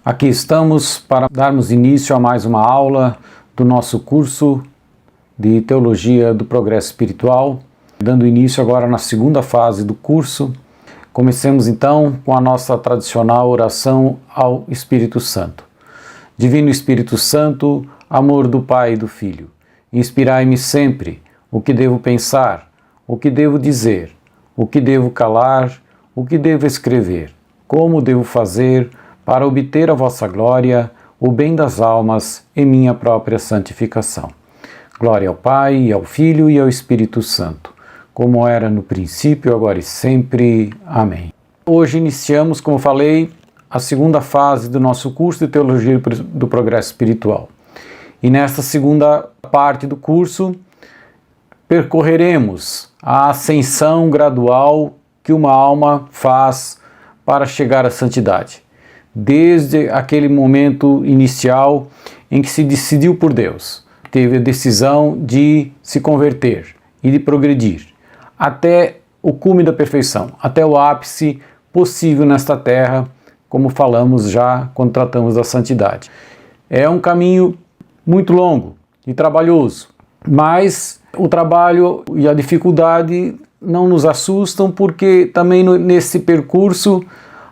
Aqui estamos para darmos início a mais uma aula do nosso curso de Teologia do Progresso Espiritual, dando início agora na segunda fase do curso. Comecemos então com a nossa tradicional oração ao Espírito Santo. Divino Espírito Santo, amor do Pai e do Filho, inspirai-me sempre o que devo pensar, o que devo dizer, o que devo calar, o que devo escrever, como devo fazer para obter a vossa glória, o bem das almas e minha própria santificação. Glória ao Pai, e ao Filho e ao Espírito Santo, como era no princípio, agora e sempre. Amém. Hoje iniciamos, como falei, a segunda fase do nosso curso de Teologia do Progresso Espiritual. E nesta segunda parte do curso, percorreremos a ascensão gradual que uma alma faz para chegar à santidade. Desde aquele momento inicial em que se decidiu por Deus, teve a decisão de se converter e de progredir, até o cume da perfeição, até o ápice possível nesta terra, como falamos já quando tratamos da santidade. É um caminho muito longo e trabalhoso, mas o trabalho e a dificuldade não nos assustam, porque também nesse percurso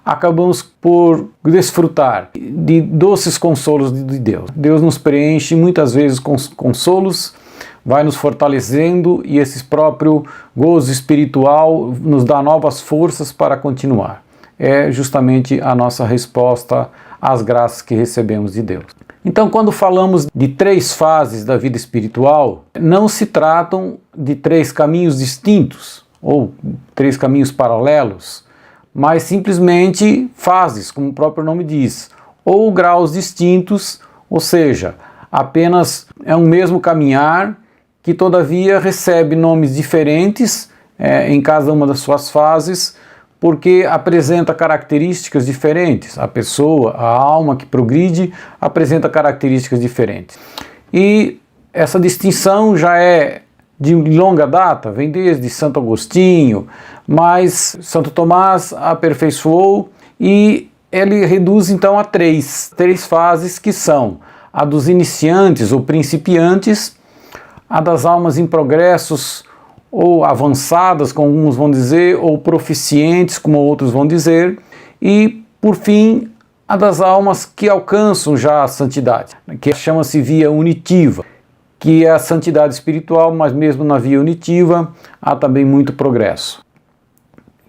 acabamos por desfrutar de doces consolos de Deus. Deus nos preenche muitas vezes com consolos, vai nos fortalecendo, e esse próprio gozo espiritual nos dá novas forças para continuar. É justamente a nossa resposta às graças que recebemos de Deus. Então, quando falamos de três fases da vida espiritual, não se tratam de três caminhos distintos ou três caminhos paralelos, mas simplesmente fases, como o próprio nome diz, ou graus distintos, ou seja, apenas é um mesmo caminhar que todavia recebe nomes diferentes em cada uma das suas fases, porque apresenta características diferentes. A pessoa, a alma que progride, apresenta características diferentes. E essa distinção já é de longa data, vem desde Santo Agostinho, mas Santo Tomás aperfeiçoou e ele reduz então a três fases, que são a dos iniciantes ou principiantes, a das almas em progressos ou avançadas, como alguns vão dizer, ou proficientes, como outros vão dizer, e, por fim, a das almas que alcançam já a santidade, que chama-se via unitiva, que é a santidade espiritual, mas mesmo na via unitiva há também muito progresso.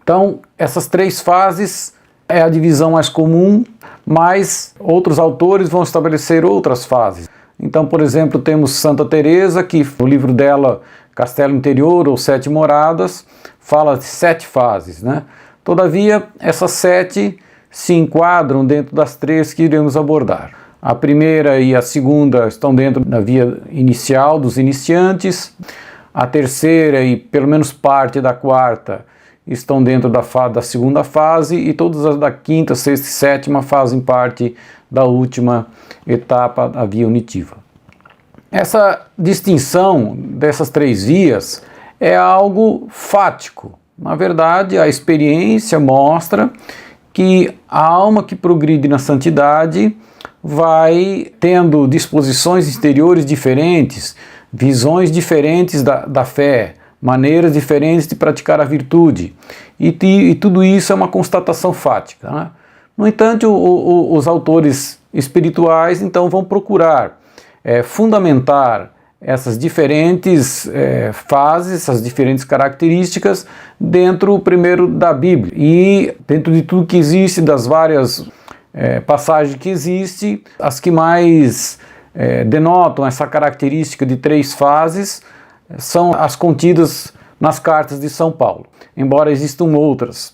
Então, essas três fases é a divisão mais comum, mas outros autores vão estabelecer outras fases. Então, por exemplo, temos Santa Teresa, que no livro dela, Castelo Interior ou Sete Moradas, fala de 7 fases, né? Todavia, essas 7 se enquadram dentro das 3 que iremos abordar. A primeira e a segunda estão dentro da via inicial dos iniciantes, a terceira e pelo menos parte da quarta estão dentro da segunda fase, e todas as da quinta, sexta e sétima fazem parte da última etapa, a via unitiva. Essa distinção dessas 3 vias é algo fático. Na verdade, a experiência mostra que a alma que progride na santidade vai tendo disposições exteriores diferentes, visões diferentes da fé, maneiras diferentes de praticar a virtude, e tudo isso é uma constatação fática, né? No entanto, os autores espirituais então vão procurar fundamentar essas diferentes fases, essas diferentes características dentro, primeiro, da Bíblia, e dentro de tudo que existe, das várias passagens que existem, as que mais denotam essa característica de 3 fases são as contidas nas cartas de São Paulo, embora existam outras.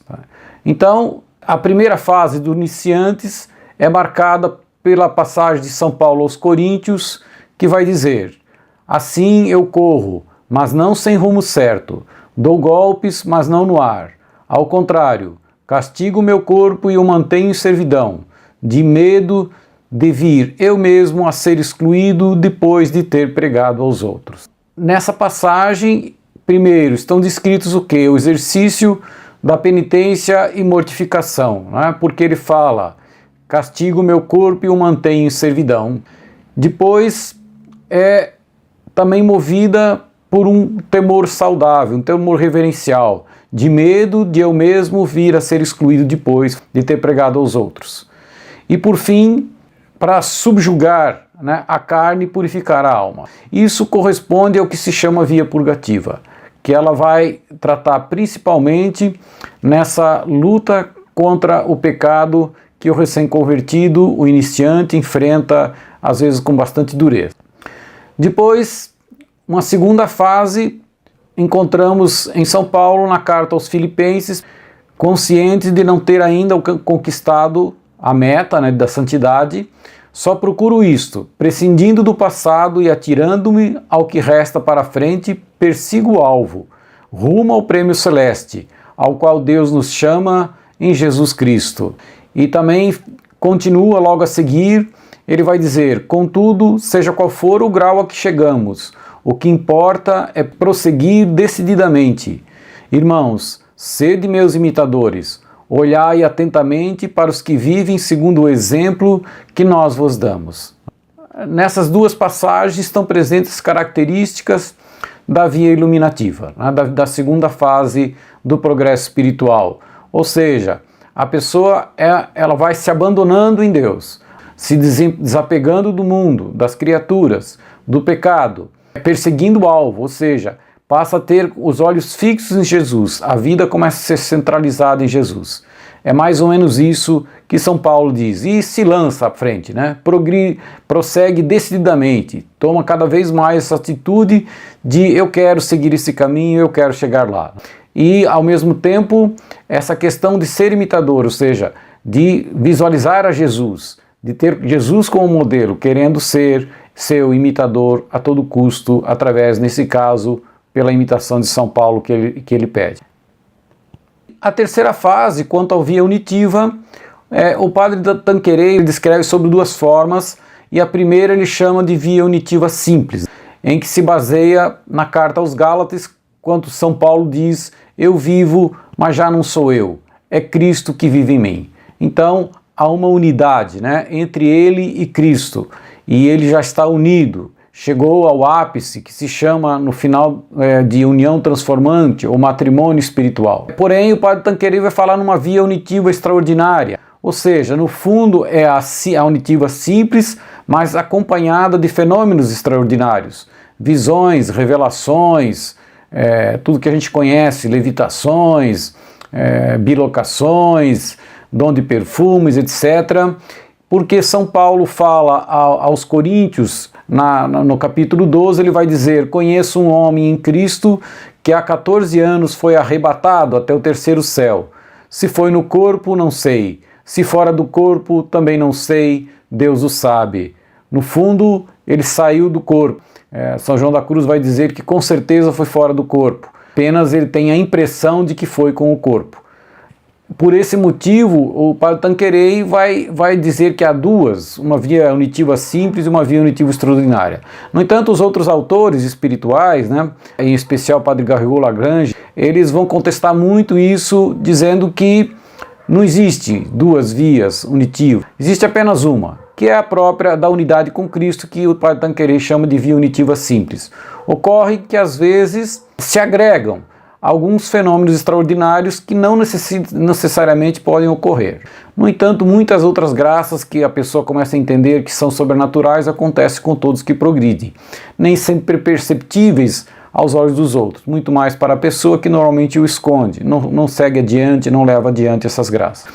Então, a primeira fase dos iniciantes é marcada pela passagem de São Paulo aos Coríntios, que vai dizer: assim eu corro, mas não sem rumo certo, dou golpes, mas não no ar. Ao contrário, castigo o meu corpo e o mantenho em servidão, de medo de vir eu mesmo a ser excluído depois de ter pregado aos outros. Nessa passagem, primeiro, estão descritos o quê? O exercício da penitência e mortificação, né? Porque ele fala: castigo o meu corpo e o mantenho em servidão. Depois é também movida por um temor saudável, um temor reverencial, de medo de eu mesmo vir a ser excluído depois de ter pregado aos outros. E por fim, para subjugar, né, a carne e purificar a alma. Isso corresponde ao que se chama via purgativa, que ela vai tratar principalmente nessa luta contra o pecado que o recém-convertido, o iniciante, enfrenta às vezes com bastante dureza. Depois, uma segunda fase, encontramos em São Paulo, na carta aos Filipenses, consciente de não ter ainda conquistado a meta, né, da santidade, só procuro isto, prescindindo do passado e atirando-me ao que resta para frente, persigo o alvo, rumo ao prêmio celeste, ao qual Deus nos chama em Jesus Cristo. E também continua logo a seguir, ele vai dizer: contudo, seja qual for o grau a que chegamos, o que importa é prosseguir decididamente. Irmãos, sede meus imitadores, olhai atentamente para os que vivem segundo o exemplo que nós vos damos. Nessas duas passagens estão presentes características da via iluminativa, né, da segunda fase do progresso espiritual. Ou seja, a pessoa ela vai se abandonando em Deus, se desapegando do mundo, das criaturas, do pecado, perseguindo o alvo, ou seja, passa a ter os olhos fixos em Jesus, a vida começa a ser centralizada em Jesus. É mais ou menos isso que São Paulo diz, e se lança à frente, né? Prossegue decididamente, toma cada vez mais essa atitude de eu quero seguir esse caminho, eu quero chegar lá. E, ao mesmo tempo, essa questão de ser imitador, ou seja, de visualizar a Jesus, de ter Jesus como modelo, querendo ser seu imitador a todo custo, através, nesse caso, pela imitação de São Paulo que ele pede. A terceira fase, quanto ao via unitiva, o padre Tanqueray descreve sobre duas formas, e a primeira ele chama de via unitiva simples, em que se baseia na carta aos Gálatas, quando São Paulo diz: eu vivo, mas já não sou eu, é Cristo que vive em mim. Então, há uma unidade, né, entre ele e Cristo, e ele já está unido, chegou ao ápice que se chama no final de união transformante ou matrimônio espiritual. Porém, o padre Tanqueray vai falar numa via unitiva extraordinária, ou seja, no fundo é a unitiva simples, mas acompanhada de fenômenos extraordinários, visões, revelações, tudo que a gente conhece, levitações, bilocações, dom de perfumes, etc., porque São Paulo fala aos Coríntios, no capítulo 12, ele vai dizer: conheço um homem em Cristo que há 14 anos foi arrebatado até o terceiro céu. Se foi no corpo, não sei. Se fora do corpo, também não sei. Deus o sabe. No fundo, ele saiu do corpo. São João da Cruz vai dizer que com certeza foi fora do corpo. Apenas ele tem a impressão de que foi com o corpo. Por esse motivo, o padre Tanqueray vai dizer que há duas, uma via unitiva simples e uma via unitiva extraordinária. No entanto, os outros autores espirituais, né, em especial o padre Garrigou-Lagrange, eles vão contestar muito isso, dizendo que não existe duas vias unitivas, existe apenas uma, que é a própria da unidade com Cristo, que o padre Tanqueray chama de via unitiva simples. Ocorre que às vezes se agregam alguns fenômenos extraordinários que não necessariamente podem ocorrer. No entanto, muitas outras graças que a pessoa começa a entender que são sobrenaturais acontecem com todos que progridem, nem sempre perceptíveis aos olhos dos outros, muito mais para a pessoa que normalmente o esconde, não segue adiante, não leva adiante essas graças.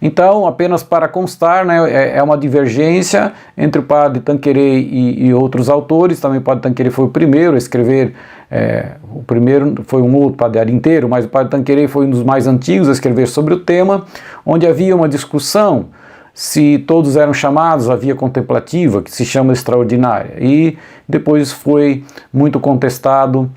Então, apenas para constar, né, é uma divergência entre o padre Tanqueray e outros autores. Também o padre Tanqueray foi o primeiro a escrever, o primeiro foi um outro padre Arinteiro, mas o padre Tanqueray foi um dos mais antigos a escrever sobre o tema, onde havia uma discussão se todos eram chamados à via contemplativa, que se chama extraordinária, e depois foi muito contestado,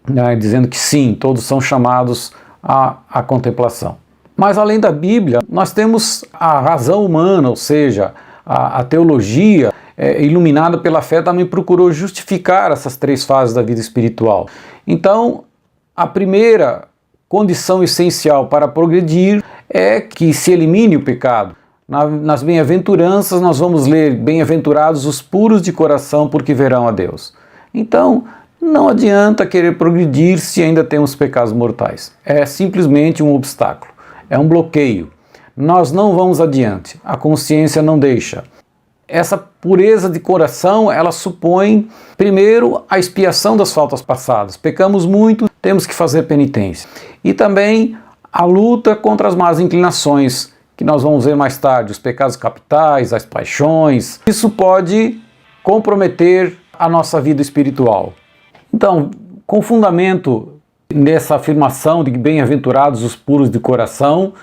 né, dizendo que sim, todos são chamados à contemplação. Mas além da Bíblia, nós temos a razão humana, ou seja, a teologia iluminada pela fé também procurou justificar essas três fases da vida espiritual. Então, a primeira condição essencial para progredir é que se elimine o pecado. nas bem-aventuranças nós vamos ler: bem-aventurados os puros de coração, porque verão a Deus. Então, não adianta querer progredir se ainda temos pecados mortais. É simplesmente um obstáculo, é um bloqueio. Nós não vamos adiante, a consciência não deixa. Essa pureza de coração, ela supõe, primeiro, a expiação das faltas passadas. Pecamos muito, temos que fazer penitência. E também a luta contra as más inclinações, que nós vamos ver mais tarde, os pecados capitais, as paixões. Isso pode comprometer a nossa vida espiritual. Então, com fundamento nessa afirmação de que bem-aventurados os puros de coração,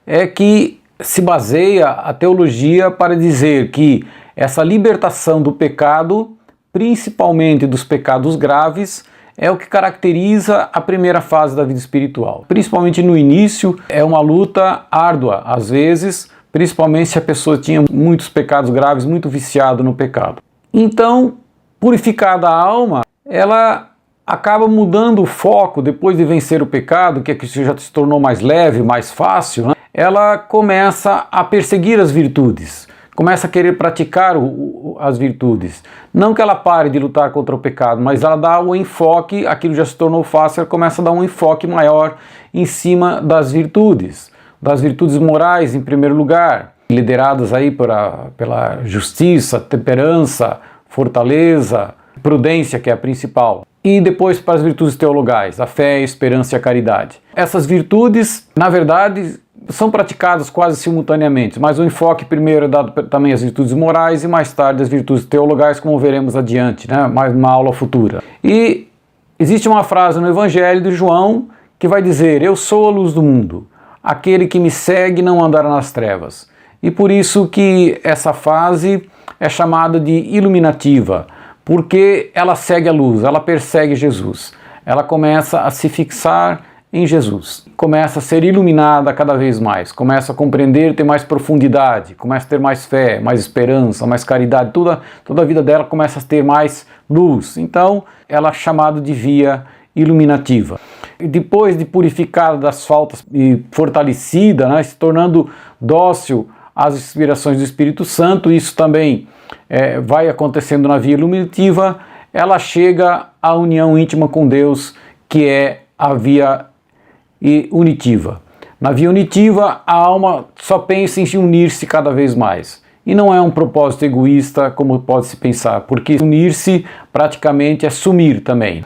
é que se baseia a teologia para dizer que essa libertação do pecado, principalmente dos pecados graves, é o que caracteriza a primeira fase da vida espiritual. Principalmente no início, é uma luta árdua, às vezes, principalmente se a pessoa tinha muitos pecados graves, muito viciado no pecado. Então, purificada a alma, ela acaba mudando o foco depois de vencer o pecado, que já se tornou mais leve, mais fácil, né? Ela começa a perseguir as virtudes, começa a querer praticar as virtudes. Não que ela pare de lutar contra o pecado, mas ela dá o enfoque, aquilo já se tornou fácil, ela começa a dar um enfoque maior em cima das virtudes morais em primeiro lugar, lideradas aí pela justiça, temperança, fortaleza, prudência, que é a principal. E depois para as virtudes teologais, a fé, a esperança e a caridade. Essas virtudes, na verdade, são praticadas quase simultaneamente, mas o enfoque primeiro é dado também às virtudes morais e mais tarde às virtudes teologais, como veremos adiante, né? Mais uma aula futura. E existe uma frase no Evangelho de João que vai dizer: eu sou a luz do mundo, aquele que me segue não andará nas trevas. E por isso que essa fase é chamada de iluminativa, porque ela segue a luz, ela persegue Jesus, ela começa a se fixar em Jesus, começa a ser iluminada cada vez mais, começa a compreender, ter mais profundidade, começa a ter mais fé, mais esperança, mais caridade, toda a vida dela começa a ter mais luz. Então, ela é chamada de via iluminativa. E depois de purificada das faltas e fortalecida, né, se tornando dócil às inspirações do Espírito Santo, isso também vai acontecendo na via iluminativa, ela chega à união íntima com Deus, que é a via unitiva. Na via unitiva, a alma só pensa em unir-se cada vez mais. E não é um propósito egoísta, como pode-se pensar, porque unir-se praticamente é sumir também.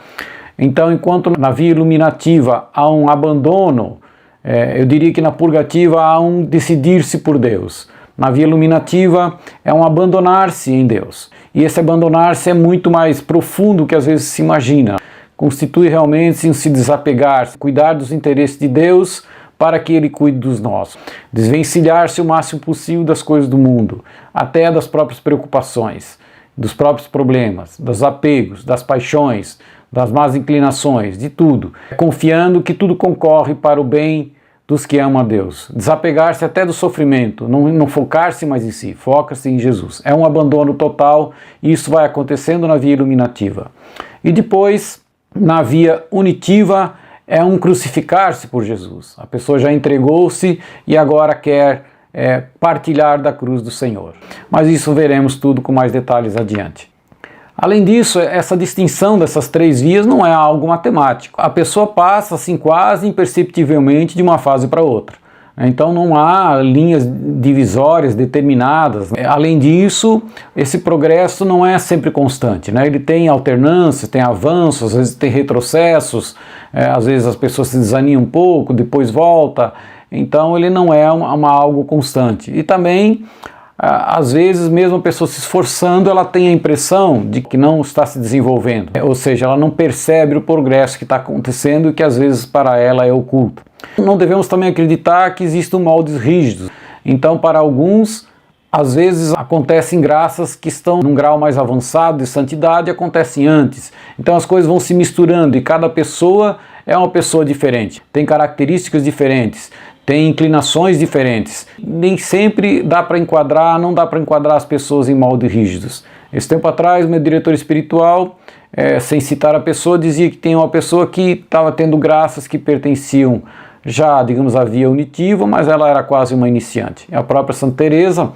Então, enquanto na via iluminativa há um abandono, eu diria que na purgativa há um decidir-se por Deus. Na via iluminativa é um abandonar-se em Deus. E esse abandonar-se é muito mais profundo do que às vezes se imagina. Constitui realmente em se desapegar, cuidar dos interesses de Deus para que Ele cuide dos nossos. Desvencilhar-se o máximo possível das coisas do mundo, até das próprias preocupações, dos próprios problemas, dos apegos, das paixões, das más inclinações, de tudo. Confiando que tudo concorre para o bem dos que amam a Deus. Desapegar-se até do sofrimento, não focar-se mais em si, foca-se em Jesus. É um abandono total e isso vai acontecendo na via iluminativa. E depois, na via unitiva, é um crucificar-se por Jesus. A pessoa já entregou-se e agora quer partilhar da cruz do Senhor. Mas isso veremos tudo com mais detalhes adiante. Além disso, essa distinção dessas três vias não é algo matemático. A pessoa passa assim quase imperceptivelmente de uma fase para outra. Então não há linhas divisórias determinadas. Além disso, esse progresso não é sempre constante, né? Ele tem alternâncias, tem avanços, às vezes tem retrocessos, às vezes as pessoas se desanimam um pouco, depois volta. Então ele não é algo constante. E também, às vezes, mesmo a pessoa se esforçando, ela tem a impressão de que não está se desenvolvendo. Ou seja, ela não percebe o progresso que está acontecendo e que às vezes para ela é oculto. Não devemos também acreditar que existam moldes rígidos. Então, para alguns, às vezes acontecem graças que estão num grau mais avançado de santidade, acontecem antes. Então as coisas vão se misturando e cada pessoa é uma pessoa diferente, tem características diferentes, tem inclinações diferentes. Nem sempre dá para enquadrar, não dá para enquadrar as pessoas em moldes rígidos. Esse tempo atrás, meu diretor espiritual, sem citar a pessoa, dizia que tem uma pessoa que estava tendo graças que pertenciam já, digamos, a via unitiva, mas ela era quase uma iniciante. A própria Santa Teresa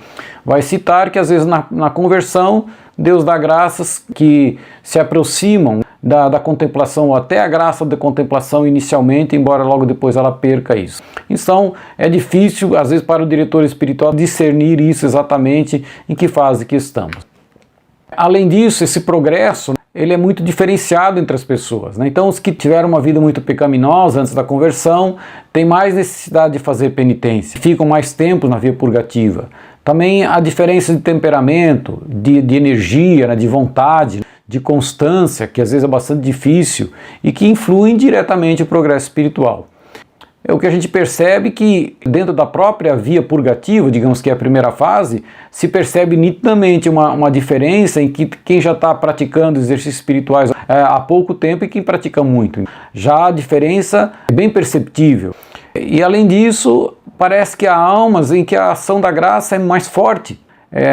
vai citar que às vezes na conversão Deus dá graças que se aproximam da contemplação, ou até a graça da contemplação inicialmente, embora logo depois ela perca isso. Então é difícil às vezes para o diretor espiritual discernir isso exatamente em que fase que estamos. Além disso, esse progresso ele é muito diferenciado entre as pessoas, né? Então os que tiveram uma vida muito pecaminosa antes da conversão têm mais necessidade de fazer penitência, ficam mais tempo na via purgativa. Também a diferença de temperamento, de energia, né, de vontade, de constância, que às vezes é bastante difícil e que influem diretamente o progresso espiritual. É o que a gente percebe que dentro da própria via purgativa, digamos que é a primeira fase, se percebe nitidamente uma diferença em que quem já está praticando exercícios espirituais há pouco tempo e quem pratica muito. Já a diferença é bem perceptível. E além disso, parece que há almas em que a ação da graça é mais forte.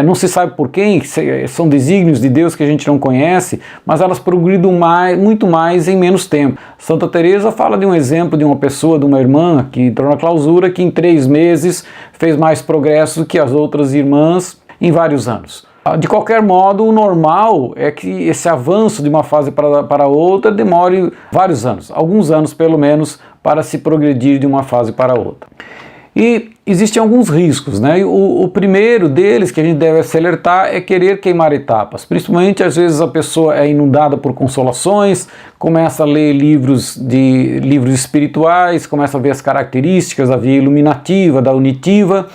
Não se sabe por quem, são desígnios de Deus que a gente não conhece, mas elas progridem muito mais em menos tempo. Santa Teresa fala de um exemplo de uma pessoa, de uma irmã que entrou na clausura, que em 3 meses fez mais progresso do que as outras irmãs em vários anos. De qualquer modo, o normal é que esse avanço de uma fase para outra demore vários anos, alguns anos pelo menos, para se progredir de uma fase para outra. E existem alguns riscos, né? O primeiro deles que a gente deve se alertar é querer queimar etapas. Principalmente, às vezes, a pessoa é inundada por consolações, começa a ler livros espirituais, começa a ver as características da via iluminativa, da unitiva,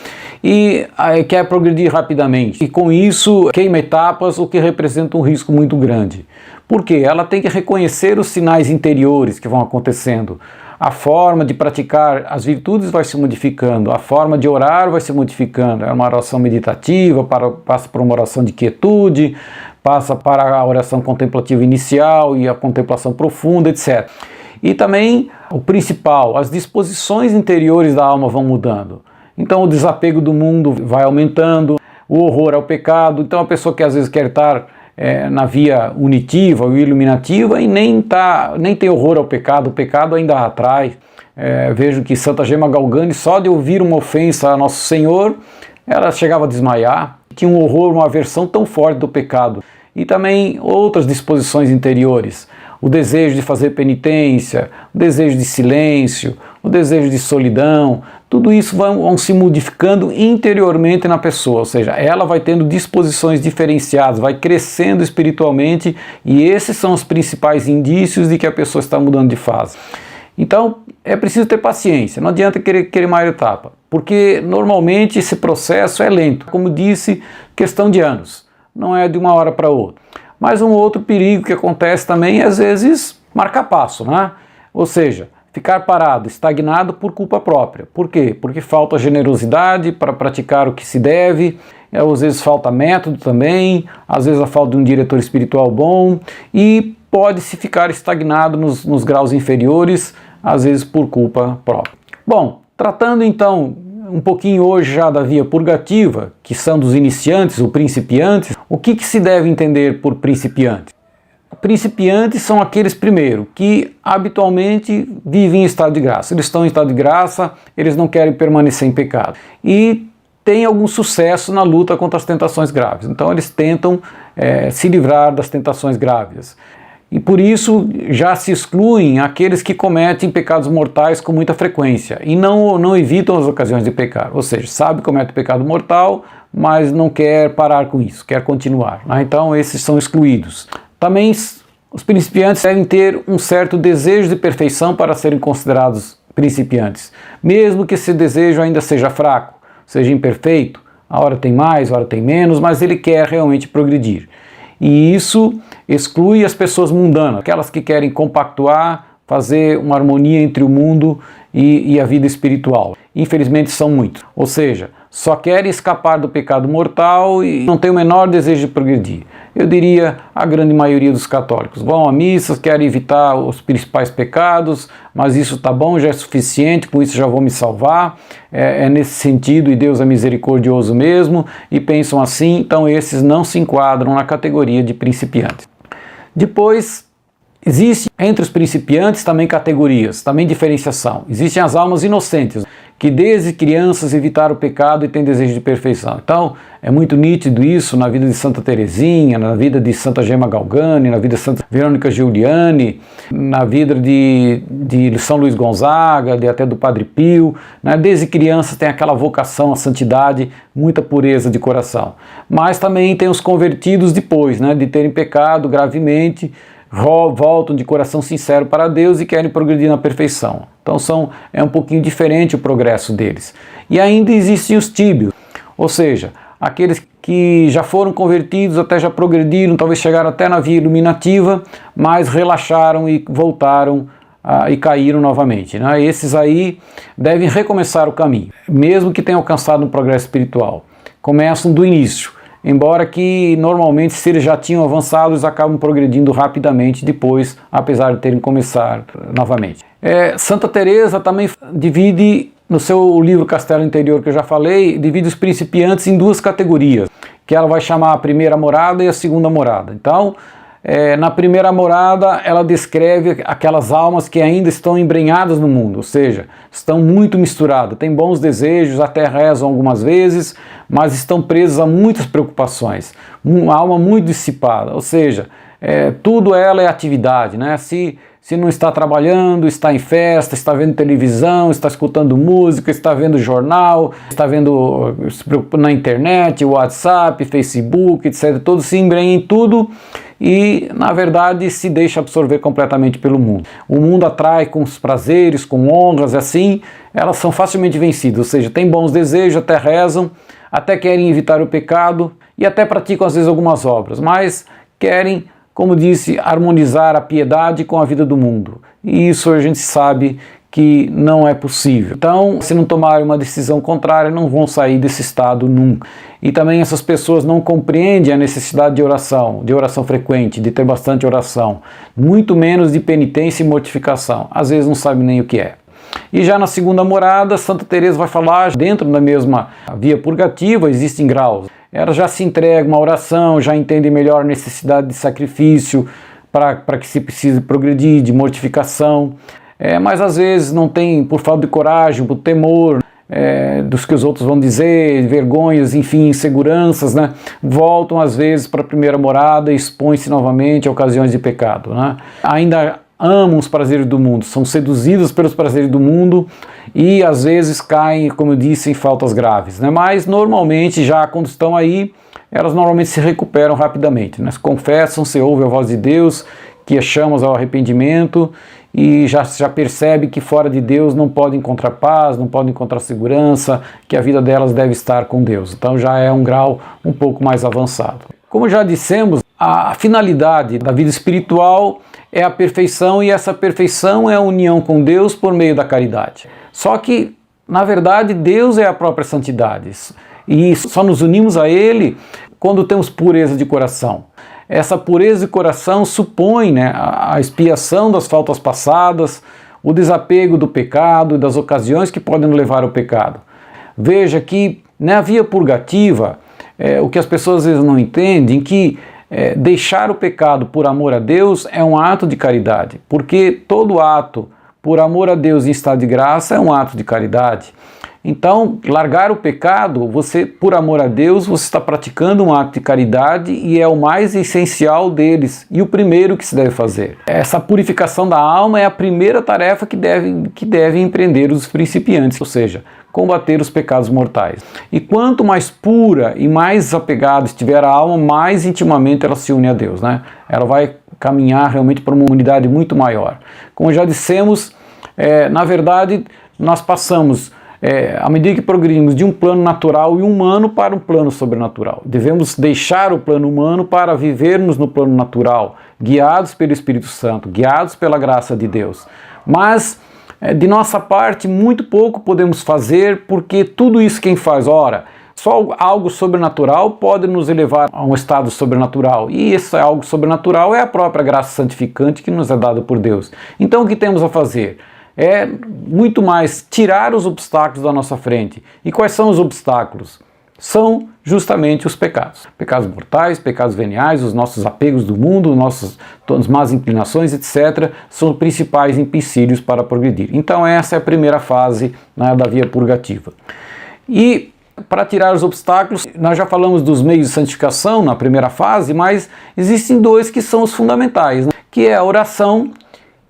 e quer progredir rapidamente. E com isso, queima etapas, o que representa um risco muito grande. Por quê? Ela tem que reconhecer os sinais interiores que vão acontecendo. A forma de praticar as virtudes vai se modificando, a forma de orar vai se modificando. É uma oração meditativa, passa por uma oração de quietude, passa para a oração contemplativa inicial e a contemplação profunda, etc. E também, o principal, as disposições interiores da alma vão mudando. Então o desapego do mundo vai aumentando, o horror ao pecado. Então a pessoa que às vezes quer estar na via unitiva ou iluminativa e nem tem horror ao pecado, o pecado ainda a atrai. Vejo que Santa Gema Galgani, só de ouvir uma ofensa a Nosso Senhor, ela chegava a desmaiar, tinha um horror, uma aversão tão forte do pecado. E também outras disposições interiores, o desejo de fazer penitência, o desejo de silêncio, o desejo de solidão, tudo isso vão se modificando interiormente na pessoa, ou seja, ela vai tendo disposições diferenciadas, vai crescendo espiritualmente, e esses são os principais indícios de que a pessoa está mudando de fase. Então, é preciso ter paciência, não adianta querer mais etapa, porque normalmente esse processo é lento, como disse, questão de anos, não é de uma hora para outra. Mas um outro perigo que acontece também é, às vezes, marcar passo, né? Ou seja, ficar parado, estagnado por culpa própria. Por quê? Porque falta generosidade para praticar o que se deve, às vezes falta método também, às vezes a falta de um diretor espiritual bom, e pode-se ficar estagnado nos graus inferiores, às vezes por culpa própria. Bom, tratando então um pouquinho hoje já da via purgativa, que são dos iniciantes ou principiantes, o que se deve entender por principiantes? Principiantes são aqueles, primeiro, que habitualmente vivem em estado de graça. Eles estão em estado de graça, eles não querem permanecer em pecado. E têm algum sucesso na luta contra as tentações graves. Então eles tentam se livrar das tentações graves. E por isso já se excluem aqueles que cometem pecados mortais com muita frequência e não evitam as ocasiões de pecar. Ou seja, sabe que comete pecado mortal, mas não quer parar com isso, quer continuar, né? Então esses são excluídos. Também os principiantes devem ter um certo desejo de perfeição para serem considerados principiantes, mesmo que esse desejo ainda seja fraco, seja imperfeito, a hora tem mais, a hora tem menos, mas ele quer realmente progredir. E isso exclui as pessoas mundanas, aquelas que querem compactuar, fazer uma harmonia entre o mundo e a vida espiritual. Infelizmente são muitos, ou seja, só querem escapar do pecado mortal e não têm o menor desejo de progredir. Eu diria a grande maioria dos católicos vão à missa, querem evitar os principais pecados, mas isso está bom, já é suficiente, com isso já vou me salvar. É nesse sentido, e Deus é misericordioso mesmo, e pensam assim, então esses não se enquadram na categoria de principiantes. Depois, Existe entre os principiantes também categorias, também diferenciação. Existem as almas inocentes, que desde crianças evitaram o pecado e têm desejo de perfeição. Então, é muito nítido isso na vida de Santa Teresinha, na vida de Santa Gemma Galgani, na vida de Santa Verônica Giuliani, na vida de São Luís Gonzaga, até do Padre Pio. Né? Desde crianças tem aquela vocação à santidade, muita pureza de coração. Mas também tem os convertidos depois, né, de terem pecado gravemente, voltam de coração sincero para Deus e querem progredir na perfeição. Então é um pouquinho diferente o progresso deles. E ainda existem os tíbios, ou seja, aqueles que já foram convertidos, até já progrediram, talvez chegaram até na via iluminativa, mas relaxaram e voltaram e caíram novamente. Né? Esses aí devem recomeçar o caminho, mesmo que tenham alcançado um progresso espiritual. Começam do início. Embora que normalmente, se eles já tinham avançado, eles acabam progredindo rapidamente depois, apesar de terem começado novamente. Santa Teresa também divide, no seu livro Castelo Interior, que eu já falei, divide os principiantes em duas categorias, que ela vai chamar a primeira morada e a segunda morada. Então, na primeira morada, ela descreve aquelas almas que ainda estão embrenhadas no mundo, ou seja, estão muito misturadas, têm bons desejos, até rezam algumas vezes, mas estão presas a muitas preocupações, uma alma muito dissipada, ou seja, tudo ela é atividade, né? Se não está trabalhando, está em festa, está vendo televisão, está escutando música, está vendo jornal, está vendo na internet, WhatsApp, Facebook, etc. Todo se embrenha em tudo e, na verdade, se deixa absorver completamente pelo mundo. O mundo atrai com os prazeres, com honras, assim, elas são facilmente vencidas, ou seja, têm bons desejos, até rezam, até querem evitar o pecado e até praticam às vezes algumas obras, mas querem, como disse, harmonizar a piedade com a vida do mundo. E isso a gente sabe que não é possível. Então, se não tomarem uma decisão contrária, não vão sair desse estado nunca. E também essas pessoas não compreendem a necessidade de oração frequente, de ter bastante oração, muito menos de penitência e mortificação. Às vezes não sabem nem o que é. E já na segunda morada, Santa Teresa vai falar, dentro da mesma via purgativa, existem graus. Ela já se entrega uma oração, já entende melhor a necessidade de sacrifício para que se precise progredir, de mortificação. Mas às vezes não tem, por falta de coragem, por temor dos que os outros vão dizer, vergonhas, enfim, inseguranças, né? Voltam às vezes para a primeira morada e expõem-se novamente a ocasiões de pecado, né? Ainda amam os prazeres do mundo, são seduzidas pelos prazeres do mundo e às vezes caem, como eu disse, em faltas graves, né? Mas normalmente, já quando estão aí, elas normalmente se recuperam rapidamente, né? Confessam, se ouve a voz de Deus, que as chama ao arrependimento e já percebe que fora de Deus não podem encontrar paz, não podem encontrar segurança, que a vida delas deve estar com Deus. Então já é um grau um pouco mais avançado. Como já dissemos, a finalidade da vida espiritual é a perfeição e essa perfeição é a união com Deus por meio da caridade. Só que, na verdade, Deus é a própria santidade e só nos unimos a Ele quando temos pureza de coração. Essa pureza de coração supõe, né, a expiação das faltas passadas, o desapego do pecado e das ocasiões que podem nos levar ao pecado. Veja que na via purgativa, o que as pessoas às vezes não entendem, que deixar o pecado por amor a Deus é um ato de caridade, porque todo ato por amor a Deus em estado de graça é um ato de caridade. Então, largar o pecado, por amor a Deus, você está praticando um ato de caridade e é o mais essencial deles e o primeiro que se deve fazer. Essa purificação da alma é a primeira tarefa que devem empreender os principiantes, ou seja, combater os pecados mortais. E quanto mais pura e mais apegada estiver a alma, mais intimamente ela se une a Deus, né? Ela vai caminhar realmente para uma unidade muito maior. Como já dissemos, na verdade, nós passamos, à medida que progredimos de um plano natural e humano para um plano sobrenatural. Devemos deixar o plano humano para vivermos no plano natural, guiados pelo Espírito Santo, guiados pela graça de Deus. Mas, de nossa parte, muito pouco podemos fazer, porque tudo isso quem faz? Ora, só algo sobrenatural pode nos elevar a um estado sobrenatural. E esse algo sobrenatural é a própria graça santificante que nos é dada por Deus. Então o que temos a fazer? É muito mais tirar os obstáculos da nossa frente. E quais são os obstáculos? são justamente os pecados. Pecados mortais, pecados veniais, os nossos apegos do mundo, nossas más inclinações, etc., são os principais empecilhos para progredir. Então essa é a primeira fase, né, da via purgativa. E para tirar os obstáculos, nós já falamos dos meios de santificação na primeira fase, mas existem dois que são os fundamentais, né, que é a oração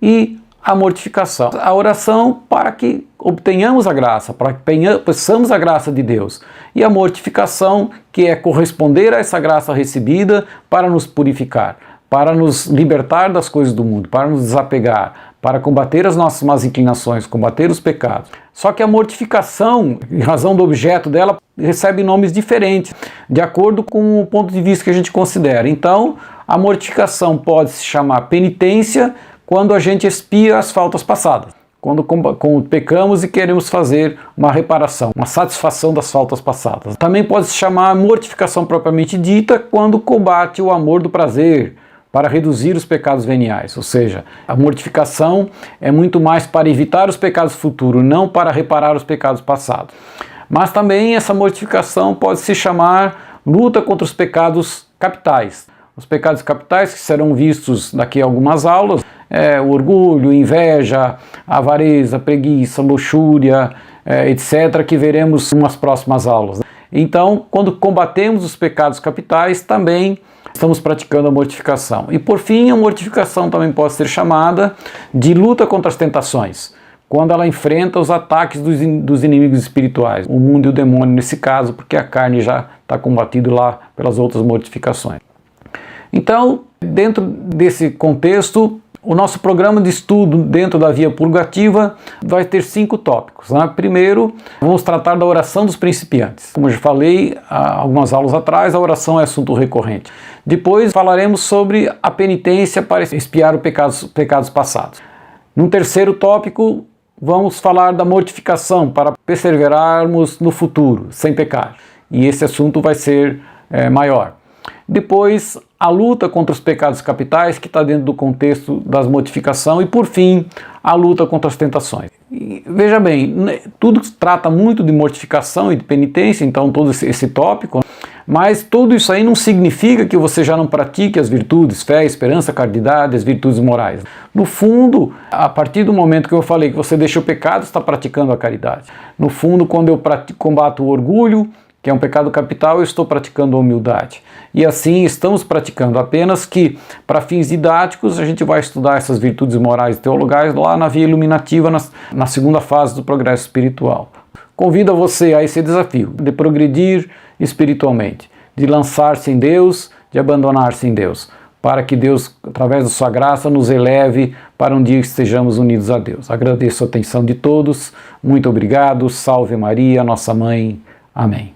e a mortificação. A oração para que obtenhamos a graça, para que peçamos a graça de Deus. E a mortificação, que é corresponder a essa graça recebida para nos purificar, para nos libertar das coisas do mundo, para nos desapegar, para combater as nossas más inclinações, combater os pecados. Só que a mortificação, em razão do objeto dela, recebe nomes diferentes, de acordo com o ponto de vista que a gente considera. Então, a mortificação pode se chamar penitência, quando a gente expia as faltas passadas, quando pecamos e queremos fazer uma reparação, uma satisfação das faltas passadas. Também pode se chamar mortificação propriamente dita, quando combate o amor do prazer, para reduzir os pecados veniais, ou seja, a mortificação é muito mais para evitar os pecados futuros, não para reparar os pecados passados. Mas também essa mortificação pode se chamar luta contra os pecados capitais. Os pecados capitais, que serão vistos daqui a algumas aulas, o orgulho, inveja, avareza, preguiça, luxúria, etc., que veremos nas próximas aulas. Então, quando combatemos os pecados capitais, também estamos praticando a mortificação. E por fim, a mortificação também pode ser chamada de luta contra as tentações, quando ela enfrenta os ataques dos inimigos espirituais, o mundo e o demônio nesse caso, porque a carne já está combatida lá pelas outras mortificações. Então, dentro desse contexto, o nosso programa de estudo dentro da via purgativa vai ter 5 tópicos, né? Primeiro, vamos tratar da oração dos principiantes. Como eu já falei há algumas aulas atrás, a oração é assunto recorrente. Depois falaremos sobre a penitência para expiar os pecados passados. No terceiro tópico, vamos falar da mortificação para perseverarmos no futuro, sem pecar. E esse assunto vai ser maior. Depois, a luta contra os pecados capitais, que está dentro do contexto das mortificação. E, por fim, a luta contra as tentações. E, veja bem, tudo trata muito de mortificação e de penitência, então todo esse tópico, mas tudo isso aí não significa que você já não pratique as virtudes, fé, esperança, caridade, as virtudes morais. No fundo, a partir do momento que eu falei que você deixa o pecado, está praticando a caridade. No fundo, quando eu combato o orgulho, que é um pecado capital, eu estou praticando a humildade. E assim estamos praticando, apenas que, para fins didáticos, a gente vai estudar essas virtudes morais e teologais lá na via iluminativa, na segunda fase do progresso espiritual. Convido você a esse desafio de progredir espiritualmente, de lançar-se em Deus, de abandonar-se em Deus, para que Deus, através da sua graça, nos eleve para um dia que estejamos unidos a Deus. Agradeço a atenção de todos, muito obrigado, salve Maria, nossa mãe, amém.